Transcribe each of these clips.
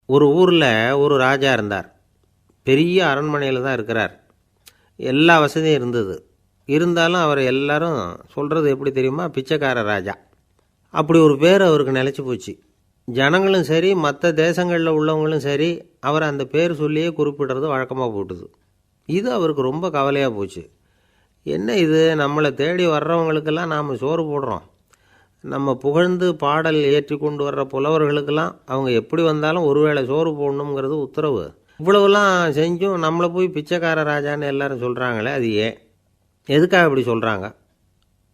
ஒரு ஊரில் ஒரு ராஜா இருந்தார். பெரிய அரண்மனையில் தான் இருக்கிறார். எல்லா வசதியும் இருந்தது. இருந்தாலும் அவர் எல்லாரும் சொல்கிறது எப்படி தெரியுமா? பிச்சைக்கார ராஜா. அப்படி ஒரு பேர் அவருக்கு நிலச்சி போச்சு. ஜனங்களும் சரி, மற்ற தேசங்களில் உள்ளவங்களும் சரி, அவர் அந்த பேர் சொல்லியே குறிப்பிடுறது வழக்கமாக போட்டுது. இது அவருக்கு ரொம்ப கவலையாக போச்சு. என்ன இது, நம்மளை தேடி வர்றவங்களுக்கெல்லாம் நாம் சோறு போடுறோம். நம்ம புகழ்ந்து பாடல் ஏற்றி கொண்டு வர்ற புலவர்களுக்கெல்லாம் அவங்க எப்படி வந்தாலும் ஒருவேளை சோறு போடணுங்கிறது உத்தரவு. இவ்வளவுலாம் செஞ்சும் நம்மளை போய் பிச்சைக்கார ராஜான்னு எல்லாரும் சொல்கிறாங்களே, அது ஏன்? எதுக்காக இப்படி சொல்கிறாங்க?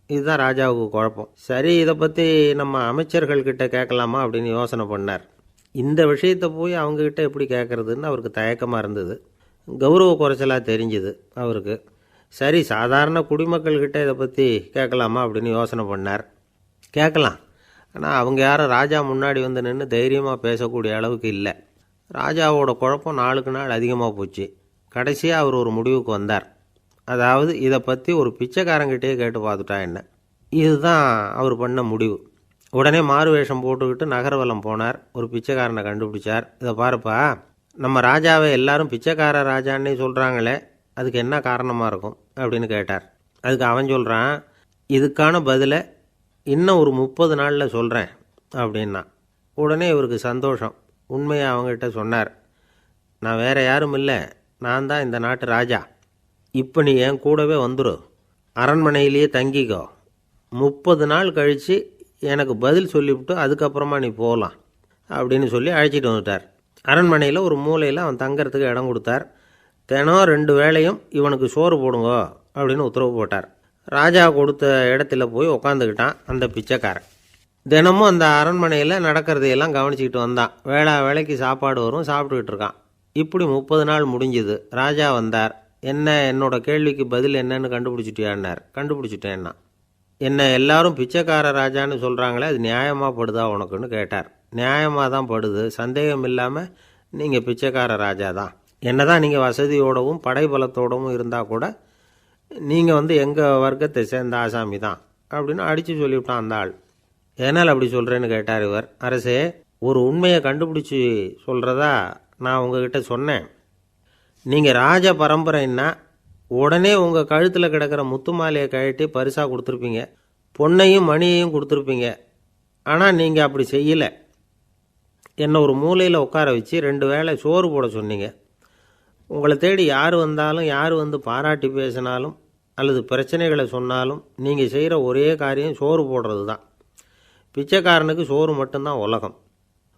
இதுதான் ராஜாவுக்கு குழப்பம். சரி, இதை பற்றி நம்ம அமைச்சர்கள்கிட்ட கேட்கலாமா அப்படின்னு யோசனை பண்ணார். இந்த விஷயத்தை போய் அவங்கக்கிட்ட எப்படி கேட்குறதுன்னு அவருக்கு தயக்கமாக இருந்தது. கௌரவ குறைச்சலாக தெரிஞ்சுது அவருக்கு. சரி, சாதாரண குடிமக்கள்கிட்ட இதை பற்றி கேட்கலாமா அப்படின்னு யோசனை பண்ணார். கேட்கலாம். ஆனால் அவங்க யாரும் ராஜா முன்னாடி வந்து நின்று தைரியமாக பேசக்கூடிய அளவுக்கு இல்லை. ராஜாவோட குழப்பம் நாளுக்கு நாள் அதிகமாக போச்சு. கடைசியாக அவர் ஒரு முடிவுக்கு வந்தார். அதாவது இதை பற்றி ஒரு பிச்சைக்காரங்கிட்டே கேட்டு பார்த்துட்டா என்ன. இதுதான் அவர் பண்ண முடிவு. உடனே மாறு வேஷம் போட்டுக்கிட்டு நகர்வலம் போனார். ஒரு பிச்சைக்காரனை கண்டுபிடிச்சார். இதை பாருப்பா, நம்ம ராஜாவை எல்லாரும் பிச்சைக்கார ராஜான்னே சொல்கிறாங்களே, அதுக்கு என்ன காரணமாக இருக்கும் அப்படின்னு கேட்டார். அதுக்கு அவன் சொல்கிறான், இதுக்கான பதிலை இன்னும் ஒரு 30 நாளில் சொல்கிறேன் அப்படின்னா. உடனே இவருக்கு சந்தோஷம். உண்மையை அவங்ககிட்ட சொன்னார். நான் வேறு யாரும் இல்லை, நான் தான் இந்த நாட்டு ராஜா. இப்போ நீ என் கூடவே வந்துடு, அரண்மனையிலேயே தங்கிக்கோ. 30 நாள் கழித்து எனக்கு பதில் சொல்லிவிட்டு அதுக்கப்புறமா நீ போகலாம் அப்படின்னு சொல்லி அழைச்சிட்டு வந்துட்டார். அரண்மனையில் ஒரு மூலையில் அவன் தங்கிறதுக்கு இடம் கொடுத்தார். தினம் 2 வேளையும் இவனுக்கு சோறு போடுங்க அப்படின்னு உத்தரவு போட்டார். ராஜா கொடுத்த இடத்துல போய் உக்காந்துக்கிட்டான் அந்த பிச்சைக்காரன். தினமும் அந்த அரண்மனையில் நடக்கிறதையெல்லாம் கவனிச்சிக்கிட்டு வந்தான். வேளைக்கு சாப்பாடு வரும், சாப்பிட்டுக்கிட்டு இருக்கான். இப்படி 30 நாள் முடிஞ்சுது. ராஜா வந்தார். என்ன, என்னோட கேள்விக்கு பதில் என்னன்னு கண்டுபிடிச்சிட்டியான்னார். கண்டுபிடிச்சிட்டேன்னா. என்ன எல்லாரும் பிச்சைக்கார ராஜான்னு சொல்கிறாங்களே, அது நியாயமாக படுதா உனக்குன்னு கேட்டார். நியாயமாக தான் படுது, சந்தேகம் இல்லாமல் நீங்கள் பிச்சைக்கார ராஜா தான். என்ன தான் நீங்கள் வசதியோடவும் படைபலத்தோடவும் இருந்தால் கூட நீங்கள் எங்கள் வர்க்கத்தை சேர்ந்த ஆசாமி தான் அப்படின்னு அடித்து சொல்லிவிட்டான் அந்த ஆள். ஏனால் அப்படி சொல்கிறேன்னு கேட்டார் இவர். அரசே, ஒரு உண்மையை கண்டுபிடிச்சி சொல்கிறதா நான் உங்ககிட்ட சொன்னேன். நீங்கள் ராஜ பரம்பரைன்னா உடனே உங்கள் கழுத்தில் கிடக்கிற முத்து மாலையை கழட்டி பரிசாக கொடுத்துருப்பீங்க, பொன்னையும் மணியையும் கொடுத்துருப்பீங்க. ஆனால் நீங்கள் அப்படி செய்யலை. என்னை ஒரு மூலையில் உட்கார வச்சு 2 வேளை சோறு போட சொன்னீங்க. உங்களை தேடி யார் வந்தாலும், யார் வந்து பாராட்டி பேசினாலும் அல்லது பிரச்சனைகளை சொன்னாலும் நீங்கள் செய்கிற ஒரே காரியம் சோறு போடுறது தான். பிச்சைக்காரனுக்கு சோறு மட்டும்தான் உலகம்.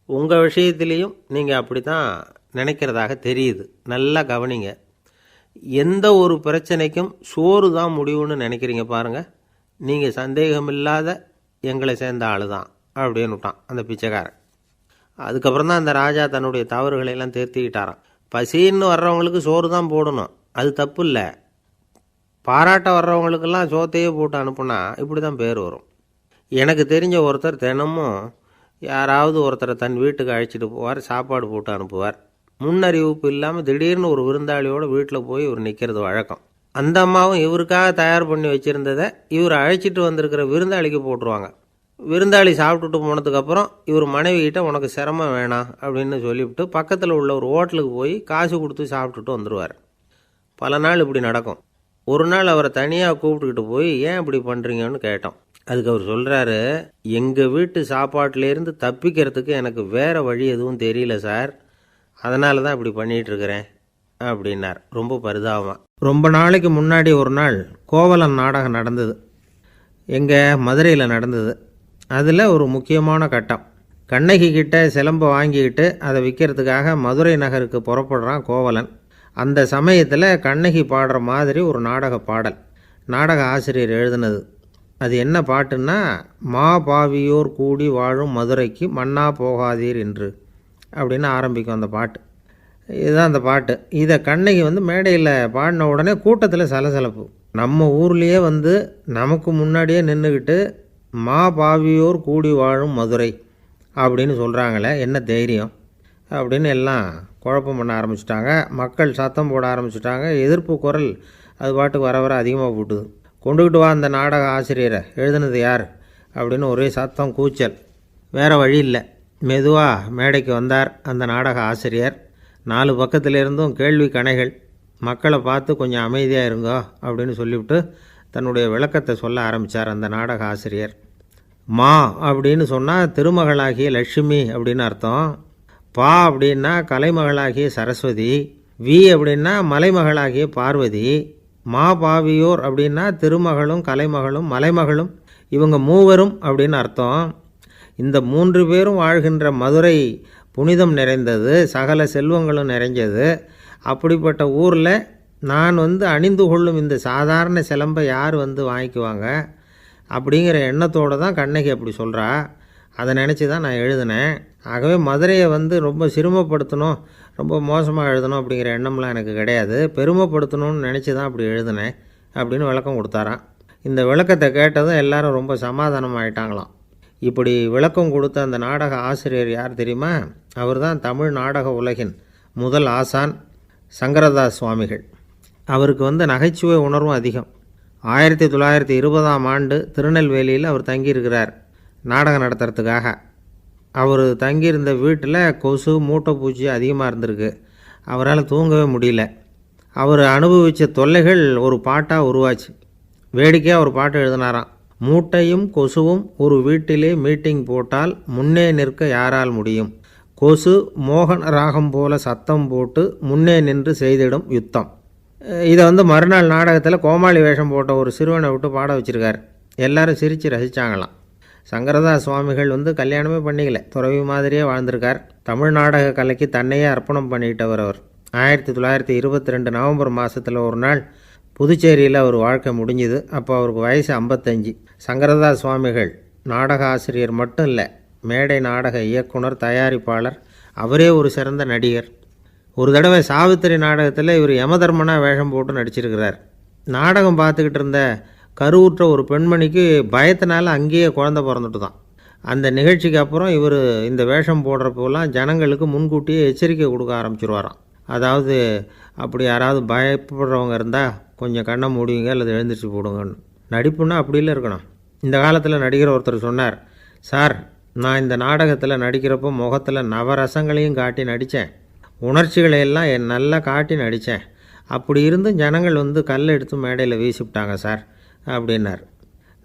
உங்கள் விஷயத்துலேயும் நீங்கள் அப்படி தான் நினைக்கிறதாக தெரியுது. நல்லா கவனிங்க. எந்த ஒரு பிரச்சனைக்கும் சோறு தான் முடிவுன்னு நினைக்கிறீங்க பாருங்கள். நீங்கள் சந்தேகமில்லாத எங்களை சேர்ந்த ஆள் தான் அப்படின்னு விட்டான் அந்த பிச்சைக்காரன். அதுக்கப்புறம் தான் அந்த ராஜா தன்னுடைய தவறுகளையெல்லாம் திருத்திக்கிட்டாராம். பசின்னு வர்றவங்களுக்கு சோறு தான் போடணும், அது தப்பு இல்லை. பாராட்ட வர்றவங்களுக்கெல்லாம் சோத்தையே போட்டு அனுப்புனா இப்படி தான் பேர் வரும். எனக்கு தெரிஞ்ச ஒருத்தர் தினமும் யாராவது ஒருத்தரை தன் வீட்டுக்கு அழைச்சிட்டு போவார், சாப்பாடு போட்டு அனுப்புவார். முன்னறிவிப்பு இல்லாமல் திடீர்னு ஒரு விருந்தாளியோட வீட்டில் போய் இவர் நிற்கிறது வழக்கம். அந்த அம்மாவும் இவருக்காக தயார் பண்ணி வச்சுருந்ததை இவர் அழைச்சிட்டு வந்திருக்கிற விருந்தாளிக்கு போட்டுருவாங்க. விருந்தாளி சாப்பிட்டுட்டு போனதுக்கப்புறம் இவர் மனைவிகிட்ட உனக்கு சிரமம் வேணாம் அப்படின்னு சொல்லிவிட்டு பக்கத்தில் உள்ள ஒரு ஹோட்டலுக்கு போய் காசு கொடுத்து சாப்பிட்டுட்டு வந்துடுவார். பல நாள் இப்படி நடக்கும். ஒரு நாள் அவரை தனியாக கூப்பிட்டுக்கிட்டு போய் ஏன் இப்படி பண்ணுறீங்கன்னு கேட்டோம். அதுக்கு அவர் சொல்கிறாரு, எங்கள் வீட்டு சாப்பாட்டிலேருந்து தப்பிக்கிறதுக்கு எனக்கு வேறு வழி எதுவும் தெரியல சார், அதனால தான் இப்படி பண்ணிகிட்ருக்கிறேன் அப்படின்னார் ரொம்ப பரிதாபமாக. ரொம்ப நாளைக்கு முன்னாடி ஒரு நாள் கோவலன் நாடகம் நடந்தது. எங்கள் மதுரையில் நடந்தது. அதில் ஒரு முக்கியமான கட்டம். கண்ணகி கிட்ட சிலம்பை வாங்கிக்கிட்டு அதை விற்கிறதுக்காக மதுரை நகருக்கு புறப்படுறான் கோவலன். அந்த சமயத்தில் கண்ணகி பாடுற மாதிரி ஒரு நாடக பாடல் நாடக ஆசிரியர் எழுதினது. அது என்ன பாட்டுன்னா, மா பாவியோர் கூடி வாழும் மதுரைக்கு மன்னா போகாதீர் என்று அப்படின்னு ஆரம்பிக்கும் அந்த பாட்டு. இதுதான் அந்த பாட்டு. இதை கண்ணகி மேடையில் பாடின உடனே கூட்டத்தில் சலசலப்பு. நம்ம ஊர்லேயே நமக்கு முன்னாடியே நின்றுக்கிட்டு மா பாவியோர் கூடி வாழும் மதுரை அப்படின்னு சொல்கிறாங்களே, என்ன தைரியம் அப்படின்னு எல்லாம் குழப்பம் பண்ண ஆரம்பிச்சிட்டாங்க. மக்கள் சத்தம் போட ஆரம்பிச்சிட்டாங்க. எதிர்ப்பு குரல் அது பாட்டுக்கு வர வர அதிகமாக போட்டுது. கொண்டுக்கிட்டு வா அந்த நாடக ஆசிரியரை, எழுதுனது யார் அப்படின்னு ஒரே சத்தம், கூச்சல். வேறு வழி இல்லை. மெதுவாக மேடைக்கு வந்தார் அந்த நாடக ஆசிரியர். 4 பக்கத்திலிருந்தும் கேள்வி கணைகள். மக்களை பார்த்து கொஞ்சம் அமைதியாக இருங்கோ அப்படின்னு சொல்லிவிட்டு தன்னுடைய விளக்கத்தை சொல்ல ஆரம்பித்தார் அந்த நாடக ஆசிரியர். மா அப்படின்னு சொன்னால் திருமகளாகிய லட்சுமி அப்படின்னு அர்த்தம். பா அப்படின்னா கலைமகளாகிய சரஸ்வதி. வி அப்படின்னா மலைமகளாகிய பார்வதி. மா பாவியோர் அப்படின்னா திருமகளும் கலைமகளும் மலைமகளும், இவங்க மூவரும் அப்படின்னு அர்த்தம். இந்த 3 பேரும் வாழ்கின்ற மதுரை புனிதம் நிறைந்தது, சகல செல்வங்களும் நிறைஞ்சது. அப்படிப்பட்ட ஊரில் நான் அணிந்து கொள்ளும் இந்த சாதாரண சிலம்பை யார் வாங்கிக்குவாங்க அப்படிங்கிற எண்ணத்தோடு தான் கண்ணகி அப்படி சொல்கிறா. அதை நினச்சி தான் நான் எழுதினேன். ஆகவே மதுரையை ரொம்ப சிரமப்படுத்தணும், ரொம்ப மோசமாக எழுதணும் அப்படிங்கிற எண்ணம்லாம் எனக்கு கிடையாது. பெருமைப்படுத்தணும்னு நினச்சி தான் அப்படி எழுதினேன் அப்படின்னு விளக்கம் கொடுத்தாராம். இந்த விளக்கத்தை கேட்டதும் எல்லாரும் ரொம்ப சமாதானம் ஆகிட்டாங்களாம். இப்படி விளக்கம் கொடுத்த அந்த நாடக ஆசிரியர் யார் தெரியுமா? அவர் தான் தமிழ் நாடக உலகின் முதல் ஆசான் சங்கரதாஸ் சுவாமிகள். அவருக்கு நகைச்சுவை உணர்வும் அதிகம். 1920ஆம் ஆண்டு திருநெல்வேலியில் அவர் தங்கியிருக்கிறார் நாடகம் நடத்துறதுக்காக. அவர் தங்கியிருந்த வீட்டில் கொசு மூட்டைப்பூச்சி அதிகமாக இருந்திருக்கு. அவரால் தூங்கவே முடியல. அவர் அனுபவித்த தொல்லைகள் ஒரு பாட்டாக உருவாச்சு. வேடிக்கையாக ஒரு பாட்டு எழுதினாராம். மூட்டையும் கொசுவும் ஒரு வீட்டிலே மீட்டிங் போட்டால் முன்னே நிற்க யாரால் முடியும்? கொசு மோகன ராகம் போல சத்தம் போட்டு முன்னே நின்று செய்திடும் யுத்தம். இதை மறுநாள் நாடகத்தில் கோமாளி வேஷம் போட்ட ஒரு சிறுவனை விட்டு பாட வச்சுருக்கார். எல்லாரும் சிரித்து ரசித்தாங்களாம். சங்கரதாஸ் சுவாமிகள் கல்யாணமே பண்ணிக்கல, துறவி மாதிரியே வாழ்ந்திருக்கார். தமிழ் நாடக கலைக்கு தன்னையே அர்ப்பணம் பண்ணிக்கிட்டவர் அவர். 1922 நவம்பர் மாதத்தில் ஒரு நாள் புதுச்சேரியில் அவர் வாழ்க்கை முடிஞ்சுது. அப்போ அவருக்கு வயசு 55. சங்கரதாஸ் சுவாமிகள் நாடக ஆசிரியர் மட்டும் இல்லை, மேடை நாடக இயக்குனர், தயாரிப்பாளர். அவரே ஒரு சிறந்த நடிகர். ஒரு தடவை சாவித்திரி நாடகத்தில் இவர் யமதர்மனாக வேஷம் போட்டு நடிச்சிருக்கிறார். நாடகம் பார்த்துக்கிட்டு இருந்த கருவுற்ற ஒரு பெண்மணிக்கு பயத்தினால அங்கேயே குழந்தை பிறந்துட்டு தான். அந்த நிகழ்ச்சிக்கு அப்புறம் இவர் இந்த வேஷம் போடுறப்போலாம் ஜனங்களுக்கு முன்கூட்டியே எச்சரிக்கை கொடுக்க ஆரம்பிச்சிருவாராம். அதாவது அப்படி யாராவது பயப்படுறவங்க இருந்தால் கொஞ்சம் கண்ணை மூடிங்க அல்லது எழுந்திரிச்சு போடுங்கன்னு. நடிப்புன்னா அப்படிலாம் இருக்கணும். இந்த காலத்தில் நடிகர் ஒருத்தர் சொன்னார், சார் நான் இந்த நாடகத்தில் நடிக்கிறப்போ முகத்தில் நவரசங்களையும் காட்டி நடித்தேன், உணர்ச்சிகளையெல்லாம் நல்லா காட்டி நடித்தேன். அப்படி இருந்தும் ஜனங்கள் கல்லை எடுத்து மேடையில் வீசிவிட்டாங்க சார் அப்படின்னார்.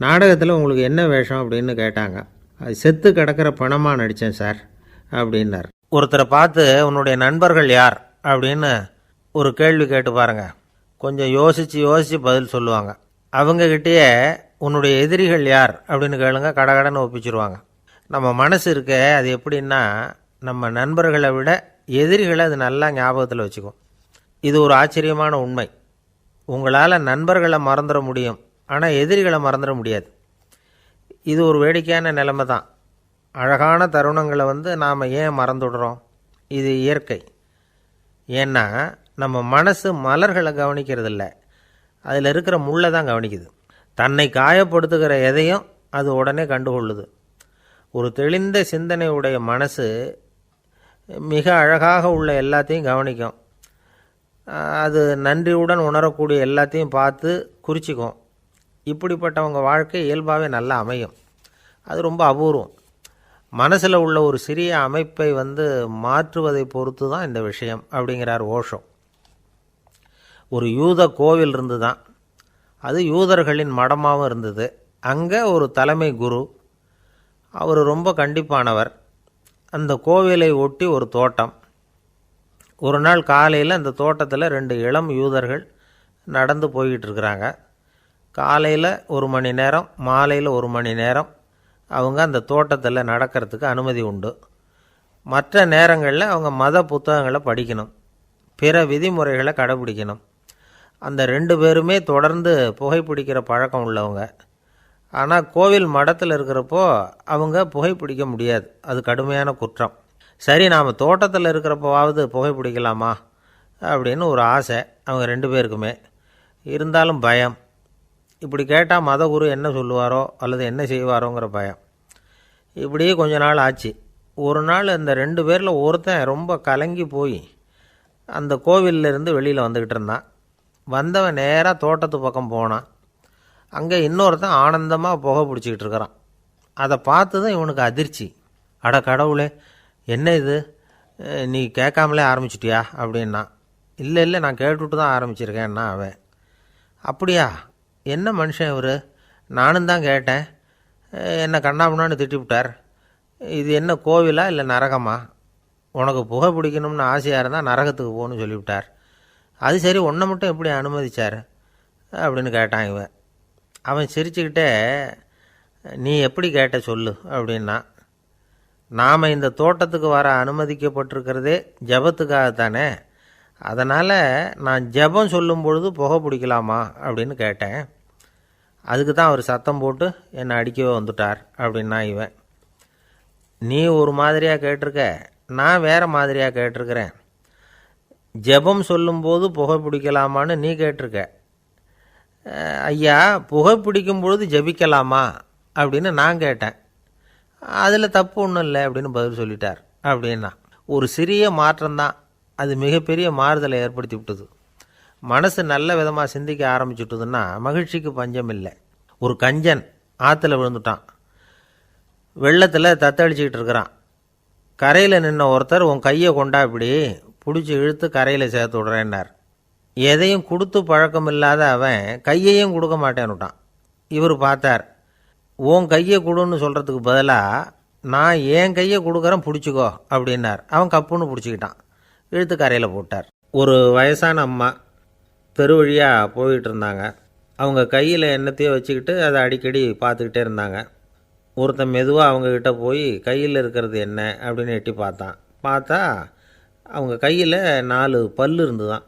நாடகத்தில் உங்களுக்கு என்ன வேஷம் அப்படின்னு கேட்டாங்க. அது செத்து கிடக்கிற பணமாக நடித்தேன் சார் அப்படின்னார். ஒருத்தரை பார்த்து உன்னுடைய நண்பர்கள் யார் அப்படின்னு ஒரு கேள்வி கேட்டு பாருங்கள். கொஞ்சம் யோசித்து பதில் சொல்லுவாங்க. அவங்கக்கிட்டேயே உன்னுடைய எதிரிகள் யார் அப்படின்னு கேளுங்க, கடகடன்னு ஒப்பிச்சிருவாங்க. நம்ம மனசு இருக்க அது எப்படின்னா, நம்ம நண்பர்களை விட எதிரிகளை அது நல்லா ஞாபகத்தில் வச்சுக்கும். இது ஒரு ஆச்சரியமான உண்மை. உங்களால் நண்பர்களை மறந்துட முடியும், ஆனால் எதிரிகளை மறந்துட முடியாது. இது ஒரு வேடிக்கையான நிலைமை தான். அழகான தருணங்களை நாம் ஏன் மறந்துடுறோம்? இது இயற்கை. ஏன்னா நம்ம மனசு மலர்களை கவனிக்கிறதில்ல, அதில் இருக்கிற முள்ளை தான் கவனிக்குது. தன்னை காயப்படுத்துகிற எதையும் அது உடனே கண்டுகொள்ளுது. ஒரு தெளிந்த சிந்தனையுடைய மனசு மிக அழகாக உள்ள எல்லாத்தையும் கவனிக்கும். அது நன்றியுடன் உணரக்கூடிய எல்லாத்தையும் பார்த்து குறிச்சிக்கும். இப்படிப்பட்டவங்க வாழ்க்கை இயல்பாகவே நல்லா அமையும். அது ரொம்ப அபூர்வம். மனசில் உள்ள ஒரு சிறிய அமைப்பை மாற்றுவதை பொறுத்து தான் இந்த விஷயம் அப்படிங்கிறார் ஓஷோ. ஒரு யூத கோவில் இருந்து தான், அது யூதர்களின் மடமாகவும் இருந்தது. அங்கே ஒரு தலைமை குரு, அவர் ரொம்ப கண்டிப்பானவர். அந்த கோவிலை ஒட்டி ஒரு தோட்டம். ஒரு நாள் காலையில் அந்த தோட்டத்தில் 2 இளம் யூதர்கள் நடந்து போய்கிட்டு இருக்கிறாங்க. காலையில் 1 மணி நேரம், மாலையில் 1 மணி நேரம் அவங்க அந்த தோட்டத்தில் நடக்கிறதுக்கு அனுமதி உண்டு. மற்ற நேரங்களில் அவங்க மத புத்தகங்களை படிக்கணும், பிற விதிமுறைகளை கடைபிடிக்கணும். அந்த 2 பேருமே தொடர்ந்து புகைப்பிடிக்கிற பழக்கம் உள்ளவங்க. ஆனால் கோவில் மடத்தில் இருக்கிறப்போ அவங்க புகைப்பிடிக்க முடியாது, அது கடுமையான குற்றம். சரி, நாம் தோட்டத்தில் இருக்கிறப்போவாவது புகைப்பிடிக்கலாமா அப்படின்னு ஒரு ஆசை அவங்க 2 பேருக்குமே. இருந்தாலும் பயம். இப்படி கேட்டால் மதகுரு என்ன சொல்லுவாரோ அல்லது என்ன செய்வாரோங்கிற பயம். இப்படியே கொஞ்ச நாள் ஆச்சு. ஒரு நாள் இந்த 2 பேரில் ஒருத்தன் ரொம்ப கலங்கி போய் அந்த கோவிலிருந்து வெளியில் வந்துக்கிட்டு இருந்தான். வந்தவன் நேராக தோட்டத்து பக்கம் போனான். அங்கே இன்னொருத்தன் ஆனந்தமாக புகை பிடிச்சிக்கிட்டு இருக்கிறான். அதை பார்த்து தான் இவனுக்கு அதிர்ச்சி. அட கடவுளே, என்ன இது, நீ கேட்காமலே ஆரம்பிச்சிட்டியா அப்படின்னா. இல்லை இல்லை, நான் கேட்டுவிட்டு தான் ஆரம்பிச்சிருக்கேன்னா அவன். அப்படியா, என்ன மனுஷன் இவர், நானும் தான் கேட்டேன், என்னை கண்ணாபுண்ணான்னு திட்டிவிட்டார். இது என்ன கோவிலா இல்லை நரகமா? உனக்கு புகை பிடிக்கணும்னு ஆசையாக இருந்தால் நரகத்துக்கு போகணும்னு சொல்லிவிட்டார். அது சரி, உன்னை மட்டும் எப்படி அனுமதிச்சார் அப்படின்னு கேட்டான் இவன். அவன் சிரிச்சுக்கிட்டே, நீ எப்படி கேட்ட சொல்லு அப்படின்னா. நாம் இந்த தோட்டத்துக்கு வர அனுமதிக்கப்பட்டிருக்கிறதே ஜபத்துக்காகத்தானே, அதனால் நான் ஜபம் சொல்லும் பொழுது புகை பிடிக்கலாமா அப்படின்னு கேட்டேன். அதுக்கு தான் அவர் சத்தம் போட்டு என்னை அடிக்கவே வந்துட்டார் அப்படின்னா இவன். நீ ஒரு மாதிரியாக கேட்டிருக்க, நான் வேறு மாதிரியாக கேட்டிருக்கிறேன். ஜபம் சொல்லும்போது புகை பிடிக்கலாமான்னு நீ கேட்டிருக்க. ஐயா, புகை பிடிக்கும் பொழுது ஜபிக்கலாமா அப்படின்னு நான் கேட்டேன். அதில் தப்பு ஒன்றும் இல்லை அப்படின்னு பதில் சொல்லிட்டார் அப்படின்னா. ஒரு சிறிய மாற்றம்தான் அது மிகப்பெரிய மாறுதலை ஏற்படுத்தி விட்டது. மனசு நல்ல விதமாக சிந்திக்க ஆரம்பிச்சுட்டுதுன்னா மகிழ்ச்சிக்கு பஞ்சம் இல்லை. ஒரு கஞ்சன் ஆற்றுல விழுந்துட்டான், வெள்ளத்தில் தத்தளிச்சிக்கிட்டு இருக்கிறான். கரையில் நின்ன ஒருத்தர், உன் கையை கொண்டா இப்படி பிடிச்சி இழுத்து கரையில் சேர்த்து விடுறேன்னார். எதையும் கொடுத்து பழக்கம் இல்லாத அவன் கையையும் கொடுக்க மாட்டேன்னுட்டான். இவர் பார்த்தார், உன் கையை கொடுன்னு சொல்கிறதுக்கு பதிலாக நான் என் கையை கொடுக்குறேன் பிடிச்சிக்கோ அப்படின்னார். அவன் கப்புன்னு பிடிச்சிக்கிட்டான், இழுத்து கரையில் போட்டார். ஒரு வயசான அம்மா தெரு வழியாக போயிட்டு இருந்தாங்க. அவங்க கையில் எண்ணத்தையோ வச்சுக்கிட்டு அதை அடிக்கடி பார்த்துக்கிட்டே இருந்தாங்க. ஒருத்தன் மெதுவாக அவங்கக்கிட்ட போய் கையில் இருக்கிறது என்ன அப்படின்னு எட்டி பார்த்தா அவங்க கையில் 4 பல் இருந்துதான்.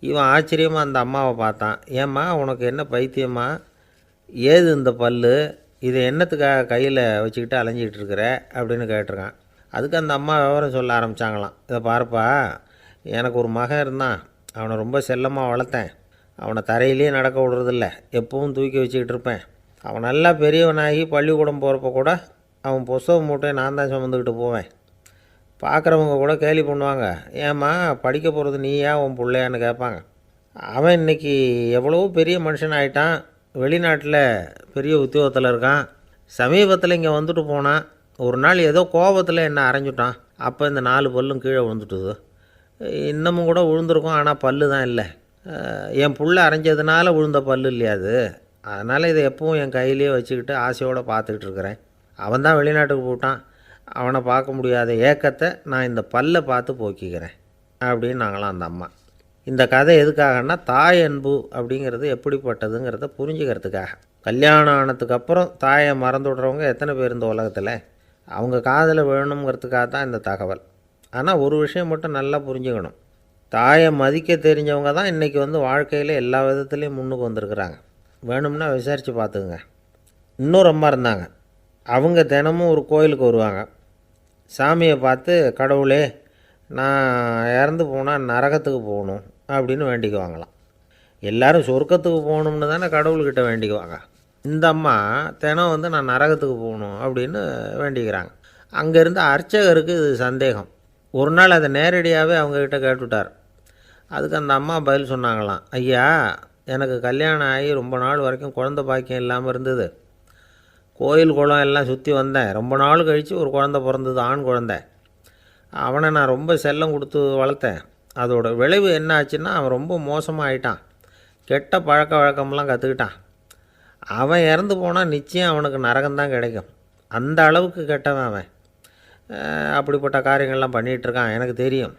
இவன் ஆச்சரியமாக அந்த அம்மாவை பார்த்தான். ஏம்மா, உனக்கு என்ன பைத்தியமா, ஏது இந்த பல், இதை என்னத்துக்காக கையில் வச்சுக்கிட்டு அலைஞ்சிக்கிட்டு இருக்கிற அப்படின்னு கேட்டிருக்கான். அதுக்கு அந்த அம்மா விவரம் சொல்ல ஆரம்பித்தாங்களாம். இதை பாருப்பா, எனக்கு ஒரு மகன் இருந்தான், அவனை ரொம்ப செல்லமாக வளர்த்தேன். அவனை தரையிலேயே நடக்க விடுறதில்ல, எப்பவும் தூக்கி வச்சுக்கிட்டு இருப்பேன். அவன் நல்லா பெரியவனாகி பள்ளிக்கூடம் போகிறப்ப கூட அவன் புஸ்தக மூட்டையை நான் தான் சுமந்துக்கிட்டு போவேன். பார்க்குறவங்க கூட கேலி பண்ணுவாங்க, ஏம்மா படிக்க போகிறது நீயா உன் பிள்ளையான்னு கேட்பாங்க. அவன் இன்றைக்கி எவ்வளவோ பெரிய மனுஷன் ஆகிட்டான், வெளிநாட்டில் பெரிய உத்தியோகத்தில் இருக்கான். சமீபத்தில் இங்கே வந்துட்டு போனான். ஒரு நாள் ஏதோ கோபத்தில் என்னை அரைஞ்சுட்டான். அப்போ இந்த 4 பல்லும் கீழே விழுந்துட்டுது. இன்னமும் கூட விழுந்திருக்கும், ஆனால் பல்லு தான் இல்லை. என் புள்ள அரைஞ்சதுனால விழுந்த பல்லு இல்லையா அது, அதனால் இதை எப்பவும் என் கையிலே வச்சுக்கிட்டு ஆசையோடு பார்த்துக்கிட்டு இருக்கிறேன். அவன் தான் வெளிநாட்டுக்கு போட்டான், அவனை பார்க்க முடியாத ஏக்கத்தை நான் இந்த பல்லை பார்த்து போக்கிக்கிறேன் அப்படின்னு நாங்களாம் அந்த அம்மா. இந்த கதை எதுக்காகன்னா, தாய் அன்பு அப்படிங்கிறது எப்படிப்பட்டதுங்கிறத புரிஞ்சுக்கிறதுக்காக. கல்யாணம் ஆனதுக்கப்புறம் தாயை மறந்து விடுறவங்க எத்தனை பேர் இந்த உலகத்தில், அவங்க காதில் வேணுங்கிறதுக்காக தான் இந்த தகவல். ஆனால் ஒரு விஷயம் மட்டும் நல்லா புரிஞ்சுக்கணும், தாயை மதிக்க தெரிஞ்சவங்க தான் இன்றைக்கி வாழ்க்கையில் எல்லா விதத்துலேயும் முன்னுக்கு வந்திருக்கிறாங்க. வேணும்னா விசாரித்து பார்த்துக்குங்க. இன்னொரு அம்மா இருந்தாங்க, அவங்க தினமும் ஒரு கோயிலுக்கு வருவாங்க. சாமியை பார்த்து, கடவுளே நான் இறந்து போனால் நரகத்துக்கு போகணும் அப்படின்னு வேண்டிக்குவாங்களாம். எல்லோரும் சொர்க்கத்துக்கு போகணும்னு தானே கடவுள்கிட்ட வேண்டிக்குவாங்க. இந்த அம்மா தினம் நான் நரகத்துக்கு போகணும் அப்படின்னு வேண்டிக்கிறாங்க. அங்கே இருந்த அர்ச்சகருக்கு இது சந்தேகம். ஒரு நாள் அதை நேரடியாகவே அவங்கக்கிட்ட கேட்டுவிட்டார். அதுக்கு அந்த அம்மா பதில் சொன்னாங்களாம், ஐயா, எனக்கு கல்யாணம் ஆகி ரொம்ப நாள் வரைக்கும் குழந்த பாக்கியம் இல்லாமல் இருந்தது. கோயில் குளம் எல்லாம் சுற்றி வந்தேன். ரொம்ப நாள் கழித்து ஒரு குழந்த பிறந்தது, ஆண் குழந்தை. அவனை நான் ரொம்ப செல்லம் கொடுத்து வளர்த்தேன். அதோட விளைவு என்ன ஆச்சுன்னா, அவன் ரொம்ப மோசமாக ஆகிட்டான். கெட்ட பழக்க வழக்கம்லாம் கற்றுக்கிட்டான். அவன் இறந்து போனால் நிச்சயம் அவனுக்கு நரகம்தான் கிடைக்கும். அந்த அளவுக்கு கெட்டவன் அவன். அப்படிப்பட்ட காரியங்கள்லாம் பண்ணிகிட்ருக்கான், எனக்கு தெரியும்.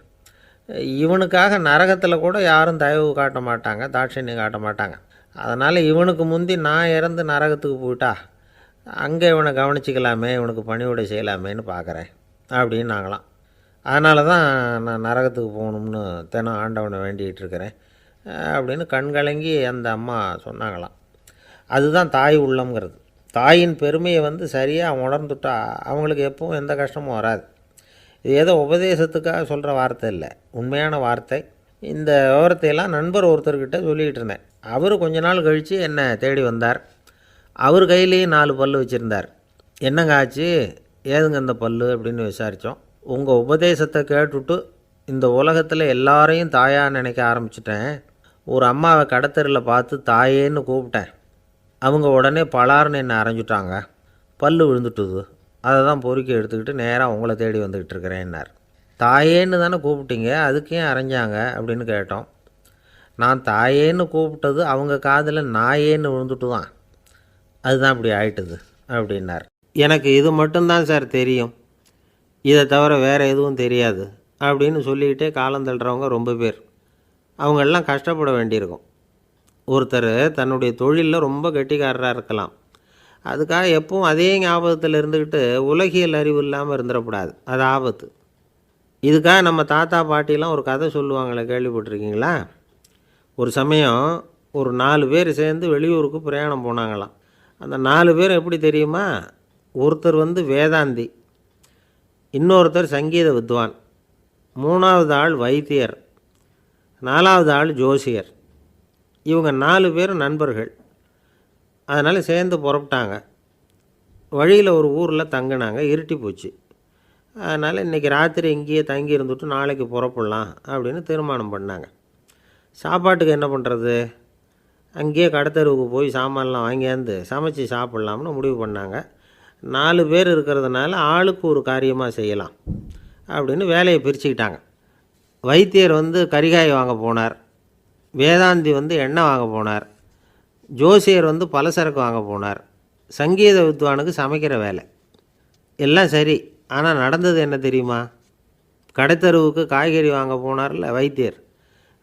இவனுக்காக நரகத்தில் கூட யாரும் தயவு காட்ட மாட்டாங்க, தாட்சண்யம் காட்ட மாட்டாங்க. அதனால் இவனுக்கு முந்தி நான் இறந்து நரகத்துக்கு போயிட்டா அங்கே இவனை கவனிச்சிக்கலாமே, இவனுக்கு பணிவிடை செய்யலாமேன்னு பார்க்குறேன் அப்படின்னு நாங்களாம். அதனால தான் நான் நரகத்துக்கு போகணும்னு தினம் ஆண்டவனை வேண்டிகிட்டு இருக்கிறேன் அப்படின்னு கண்கலங்கி அந்த அம்மா சொன்னாங்களாம். அதுதான் தாய் உள்ளம்ங்கிறது. தாயின் பெருமையை சரியாக உணர்ந்துட்டா அவங்களுக்கு எப்பவும் எந்த கஷ்டமும் வராது. இது ஏதோ உபதேசத்துக்காக சொல்கிற வார்த்தை இல்லை, உண்மையான வார்த்தை. இந்த விவரத்தையெல்லாம் நண்பர் ஒருத்தர்கிட்ட சொல்லிகிட்டு இருந்தேன். அவர் கொஞ்ச நாள் கழித்து என்னை தேடி வந்தார். அவர் கையிலேயும் 4 பல் வச்சுருந்தார். என்னங்க ஆச்சு, ஏதுங்க இந்த பல் அப்படின்னு விசாரித்தோம். உங்கள் உபதேசத்தை கேட்டுவிட்டு இந்த உலகத்தில் எல்லாரையும் தாயாக நினைக்க ஆரம்பிச்சிட்டேன். ஒரு அம்மாவை கடத்தெருவில் பார்த்து தாயேன்னு கூப்பிட்டேன். அவங்க உடனே பலார்னு என்னை அரைஞ்சிட்டாங்க, பல் விழுந்துட்டுது. அதை தான் பொறுக்கி எடுத்துக்கிட்டு நேராக உங்களை தேடி வந்துக்கிட்டு இருக்கிறேன்னார். தாயேன்னு தானே கூப்பிட்டீங்க, அதுக்கு ஏன் அரைஞ்சாங்க அப்படின்னு கேட்டோம். நான் தாயேன்னு கூப்பிட்டது அவங்க காதில் நாயேன்னு விழுந்துட்டு தான், அதுதான் இப்படி ஆயிட்டுது அப்படின்னார். எனக்கு இது மட்டும்தான் சார் தெரியும், இதை தவிர வேறு எதுவும் தெரியாது அப்படின்னு சொல்லிக்கிட்டே காலம் தள்ளுறவங்க ரொம்ப பேர். அவங்களெல்லாம் கஷ்டப்பட வேண்டியிருக்கும். ஒருத்தர் தன்னுடைய தொழிலில் ரொம்ப கெட்டிக்காரராக இருக்கலாம், அதுக்காக எப்பவும் அதே ஞாபகத்தில் இருந்துக்கிட்டு உலகியல் அறிவு இல்லாமல் இருந்துடக்கூடாது, அது ஆபத்து. இதுக்காக நம்ம தாத்தா பாட்டிலாம் ஒரு கதை சொல்லுவாங்களே, கேள்விப்பட்டிருக்கீங்களா? ஒரு சமயம் ஒரு 4 பேர் சேர்ந்து வெளியூருக்கு பிரயாணம் போனாங்களாம். அந்த 4 பேர் எப்படி தெரியுமா? ஒருத்தர் வேதாந்தி, இன்னொருத்தர் சங்கீத வித்வான், 3வது ஆள் வைத்தியர், 4வது ஆள் ஜோசியர். இவங்க 4 பேரும் நண்பர்கள். அதனால் சேர்ந்து புறப்பட்டாங்க. வழியில் ஒரு ஊரில் தங்கினாங்க. இருட்டி போச்சு. அதனால் இன்றைக்கி ராத்திரி இங்கேயே தங்கி இருந்துட்டு நாளைக்கு புறப்படலாம் அப்படின்னு தீர்மானம் பண்ணாங்க. சாப்பாட்டுக்கு என்ன பண்ணுறது? அங்கேயே கடத்தெருவுக்கு போய் சாமான்லாம் வாங்கியாந்து சமைச்சு சாப்பிட்லாம்னு முடிவு பண்ணாங்க. 4 பேர் இருக்கிறதுனால ஆளுக்கு ஒரு காரியமாக செய்யலாம் அப்படின்னு வேலையை பிரிச்சுக்கிட்டாங்க. வைத்தியர் கரிகாய் வாங்க போனார், வேதாந்தி எண்ணெய் வாங்க போனார், ஜோசியர் பலசரக்கு வாங்க போனார், சங்கீத வித்வானுக்கு சமைக்கிற வேலை. எல்லாம் சரி, ஆனால் நடந்தது என்ன தெரியுமா? கடைத்தெருவுக்கு காய்கறி வாங்க போனார்ல வைத்தியர்,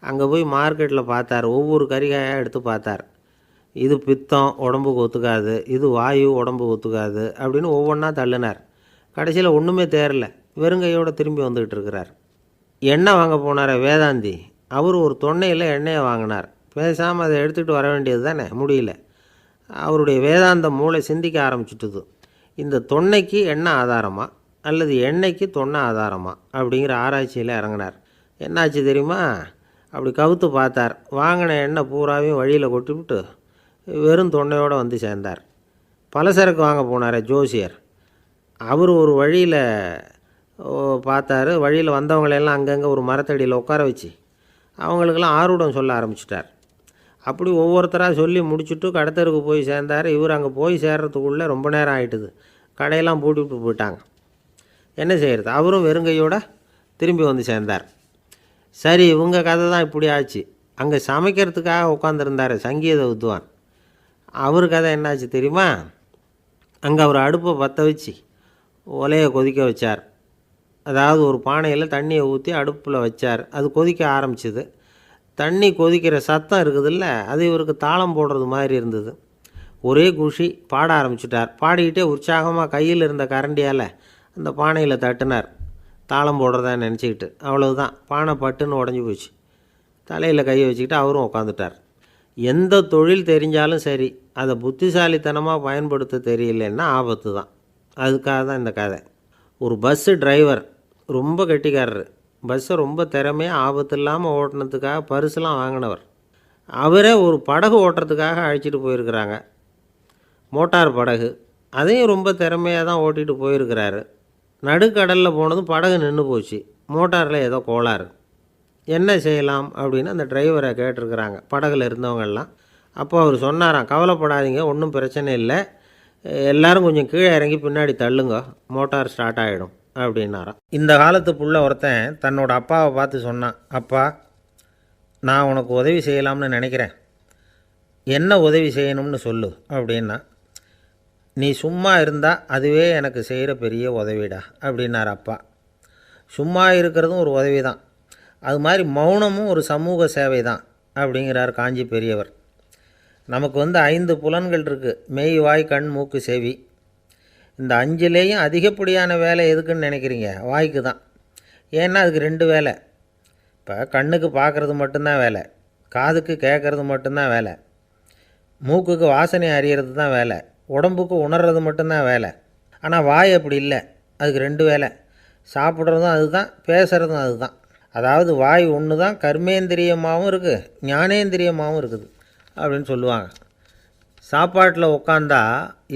அங்கே போய் மார்க்கெட்டில் பார்த்தார். ஒவ்வொரு கறிகாயாக எடுத்து பார்த்தார். இது பித்தம், உடம்புக்கு ஒத்துக்காது, இது வாயு, உடம்புக்கு ஒத்துக்காது அப்படின்னு ஒவ்வொன்றா தள்ளினார். கடைசியில் ஒன்றுமே தேரல, வெறுங்கையோடு திரும்பி வந்துக்கிட்டு இருக்கிறார். எண்ணெய் வாங்க போனார் வேதாந்தி, அவர் ஒரு தொன்னையில் எண்ணெயை வாங்கினார். பேசாமல் அதை எடுத்துகிட்டு வர வேண்டியது தானே, முடியல. அவருடைய வேதாந்த மூளை சிந்திக்க ஆரம்பிச்சுட்டுது. இந்த தொன்னைக்கு எண்ணெய் ஆதாரமா அல்லது எண்ணெய்க்கு தொன்னை ஆதாரமா அப்படிங்கிற ஆராய்ச்சியில் இறங்கினார். என்னாச்சு தெரியுமா? அப்படி கவுத்து பார்த்தார். வாங்கின எண்ணெய் பூராவையும் வழியில் கொட்டிவிட்டு வெறும் தொன்னையோடு சேர்ந்தார். பலசரக்கு வாங்க போனார் ஜோசியர், அவர் ஒரு வழியில் பார்த்தார். வழியில் வந்தவங்களெல்லாம் அங்கங்கே ஒரு மரத்தடியில் உட்கார வச்சு அவங்களுக்கெல்லாம் ஆர்வம் சொல்ல ஆரம்பிச்சிட்டார். அப்படி ஒவ்வொருத்தராக சொல்லி முடிச்சுட்டு கடத்தருக்கு போய் சேர்ந்தார். இவர் அங்கே போய் சேர்றதுக்குள்ளே ரொம்ப நேரம் ஆகிட்டுது. கடையெல்லாம் பூட்டிவிட்டு போயிட்டாங்க. என்ன செய்கிறது? அவரும் வெறுங்கையோடு திரும்பி சேர்ந்தார். சரி, இவங்க கதை தான் இப்படி ஆச்சு. அங்கே சமைக்கிறதுக்காக உட்காந்துருந்தார் சங்கீத வித்வான், அவர் கதை என்னாச்சு தெரியுமா? அங்கே அவர் அடுப்பை பற்ற வச்சு ஒலையை கொதிக்க வச்சார். அதாவது ஒரு பானையில் தண்ணியை ஊற்றி அடுப்பில் வச்சார். அது கொதிக்க ஆரம்பிச்சிது. தண்ணி கொதிக்கிற சத்தம் இருக்குதுல்ல, அது இவருக்கு தாளம் போடுறது மாதிரி இருந்தது. ஒரே குஷி, பாட ஆரம்பிச்சிட்டார். பாடிக்கிட்டே உற்சாகமாக கையில் இருந்த கரண்டியால் அந்த பானையில் தட்டினார், தாளம் போடுறதா நினச்சிக்கிட்டு. அவ்வளவுதான், பானை பட்டுன்னு உடஞ்சி போச்சு. தலையில் கையை வச்சுக்கிட்டு அவரும் உட்காந்துட்டார். எந்த தொழில் தெரிஞ்சாலும் சரி, அதை புத்திசாலித்தனமாக பயன்படுத்த தெரியலன்னா ஆபத்து தான். அதுக்காக தான் இந்த கதை. ஒரு பஸ்ஸு டிரைவர் ரொம்ப கெட்டிக்காரர். பஸ்ஸை ரொம்ப திறமையாக ஆபத்து இல்லாமல் ஓட்டினதுக்காக பரிசுலாம் வாங்கினவர். அவரே ஒரு படகு ஓட்டுறதுக்காக அழைச்சிட்டு போயிருக்கிறாங்க, மோட்டார் படகு. அதையும் ரொம்ப திறமையாக தான் ஓட்டிகிட்டு போயிருக்கிறாரு. நடுக்கடலில் போனதும் படகு நின்று போச்சு. மோட்டாரில் ஏதோ கோளாறு. என்ன செய்யலாம் அப்படின்னு அந்த டிரைவரை கேட்டிருக்கிறாங்க படகுல இருந்தவங்கெல்லாம். அப்போ அவர் சொன்னாராம், கவலைப்படாதீங்க, ஒன்றும் பிரச்சனை இல்லை, எல்லோரும் கொஞ்சம் கீழே இறங்கி பின்னாடி தள்ளுங்க, மோட்டார் ஸ்டார்ட் ஆகிடும் அப்படின்னாராம். இந்த காலத்து புள்ள ஒருத்தன் தன்னோட அப்பாவை பார்த்து சொன்னான், அப்பா, நான் உனக்கு உதவி செய்யலாம்னு நினைக்கிறேன், என்ன உதவி செய்யணும்னு சொல்லு அப்படின்னா. நீ சும்மா இருந்தால் அதுவே எனக்கு செய்கிற பெரிய உதவிடா அப்படின்னார் அப்பா. சும்மா இருக்கிறதும் ஒரு உதவி தான், அது மாதிரி மௌனமும் ஒரு சமூக சேவை தான் அப்படிங்கிறார் காஞ்சி பெரியவர். நமக்கு 5 புலன்கள் இருக்குது, மெய், வாய், கண், மூக்கு, செவி. இந்த 5லேயும் அதிகப்படியான வேலை எதுக்குன்னு நினைக்கிறீங்க? வாய்க்கு தான். ஏன்னா அதுக்கு 2 வேலை. இப்போ கண்ணுக்கு பார்க்குறது மட்டும்தான் வேலை, காதுக்கு கேட்குறது மட்டும்தான் வேலை, மூக்குக்கு வாசனை அறியறது தான் வேலை, உடம்புக்கு உணர்றது மட்டும்தான் வேலை. ஆனால் வாய் அப்படி இல்லை, அதுக்கு 2 வேலை. சாப்பிட்றதும் அதுதான், பேசுகிறதும் அதுதான். அதாவது வாய் ஒன்று தான் கர்மேந்திரியமாகவும் இருக்குது, ஞானேந்திரியமாகவும் இருக்குது அப்படின்னு சொல்லுவாங்க. சாப்பாட்டில் உட்காந்தா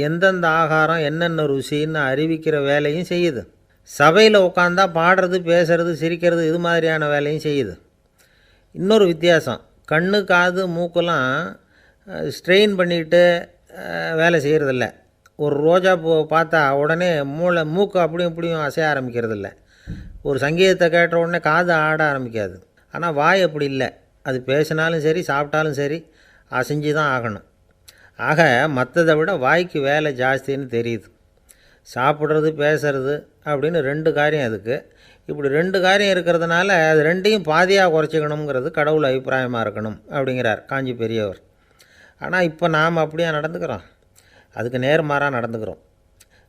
எந்தெந்த ஆகாரம் என்னென்ன ருசின்னு அறிவிக்கிற வேலையும் செய்யுது. சபையில் உட்காந்தா பாடுறது, பேசுறது, சிரிக்கிறது, இது மாதிரியான வேலையும் செய்யுது. இன்னொரு வித்தியாசம், கண்ணு, காது, மூக்கெல்லாம் ஸ்ட்ரெயின் பண்ணிக்கிட்டு வேலை செய்கிறதில்ல, ஒரு ரோஜா பூ பார்த்தா உடனே மூக்கு அப்படியும் இப்படியும் அசைய ஆரம்பிக்கிறது இல்லை. ஒரு சங்கீதத்தை கேட்ட உடனே காது ஆட ஆரம்பிக்காது. ஆனால் வாய் அப்படி இல்லை. அது பேசினாலும் சரி சாப்பிட்டாலும் சரி அசைஞ்சு தான் ஆகணும். ஆக மற்றதை விட வாய்க்கு வேலை ஜாஸ்தின்னு தெரியுது. சாப்பிட்றது பேசுறது அப்படின்னு 2 காரியம் அதுக்கு. இப்படி 2 காரியம் இருக்கிறதுனால அது 2ஐயும் பாதியாக குறைச்சிக்கணுங்கிறது கடவுள் அபிப்பிராயமாக இருக்கணும் அப்படிங்கிறார் காஞ்சி பெரியவர். ஆனால் இப்போ நாம் அப்படியே நடந்துக்கிறோம். அதுக்கு நேர்மாறாக நடந்துக்கிறோம்.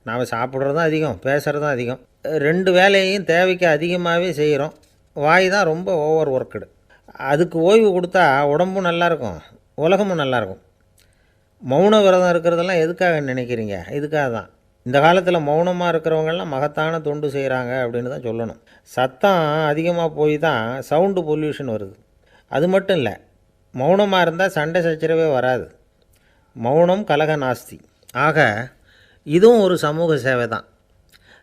நாம் சாப்பிட்றதும் அதிகம், பேசுகிறதும் அதிகம். 2 வேலையையும் தேவைக்கு அதிகமாகவே செய்கிறோம். வாய் தான் ரொம்ப ஓவர் ஒர்க்குடு. அதுக்கு ஓய்வு கொடுத்தா உடம்பும் நல்லாயிருக்கும், உலகமும் நல்லாயிருக்கும். மௌன விரதம் இருக்கிறதெல்லாம் எதுக்காக நினைக்கிறீங்க? இதுக்காக தான். இந்த காலத்தில் மௌனமாக இருக்கிறவங்கெல்லாம் மகத்தான தொண்டு செய்கிறாங்க அப்படின்னு தான் சொல்லணும். சத்தம் அதிகமாக போய் தான் சவுண்டு பொல்யூஷன் வருது. அது மட்டும் இல்லை, மௌனமாக இருந்தால் சண்டை சச்சரவே வராது. மௌனம் கலக நாஸ்தி. ஆக இதுவும் ஒரு சமூக சேவை தான்.